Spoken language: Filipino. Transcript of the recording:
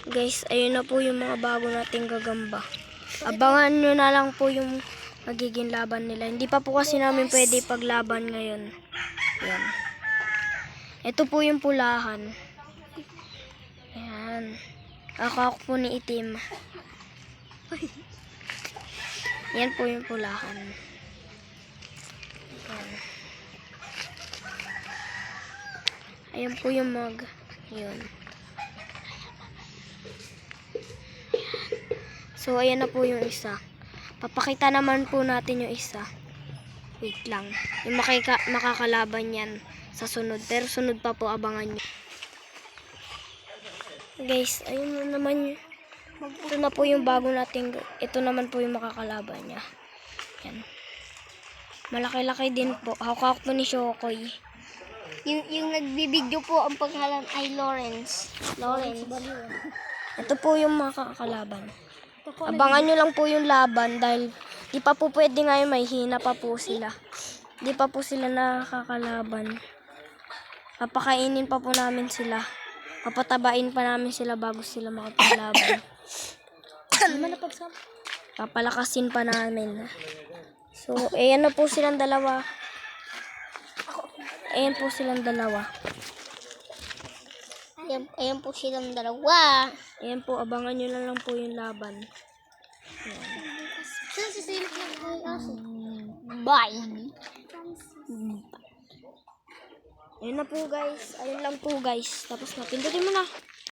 Guys, ayun na po yung mga bago nating gagamba. Abangan nyo na lang po yung magiging laban nila. Hindi pa po kasi namin pwede paglaban ngayon. Ayan. Ito po yung pulahan. Ayan. Ako po ni itim. Yan po yung pulahan. Ayan. Ayan po yung yun. So, ayan na po yung isa. Papakita naman po natin yung isa. Wait lang. Yung makakalaban yan sa sunod. Pero sunod pa po, abangan nyo. Guys, ayun na naman. Ito na po yung bago nating. Ito naman po yung makakalaban niya. Yan. Malaki-laki din po. Hawak po ni Shokoy. Yung nagbibideo po, ang pangalan ay Lawrence. Ito po yung makakalaban. Abangan nyo lang po yung laban dahil di pa po pwede ngayon, may hina pa po sila. Di pa po sila nakakalaban. Papakainin pa po namin sila. Papatabain pa namin sila bago sila makapaglaban. Papalakasin pa namin. So, ayan na po silang dalawa. Ayan po silang dalawa. Ayan po silang dalawa. Ayan po, abangan nyo na lang po yung laban. Saan sisilip na po yung aso? Bye! Ayun na po guys. Ayun lang po guys. Tapos na. Pindutin mo na.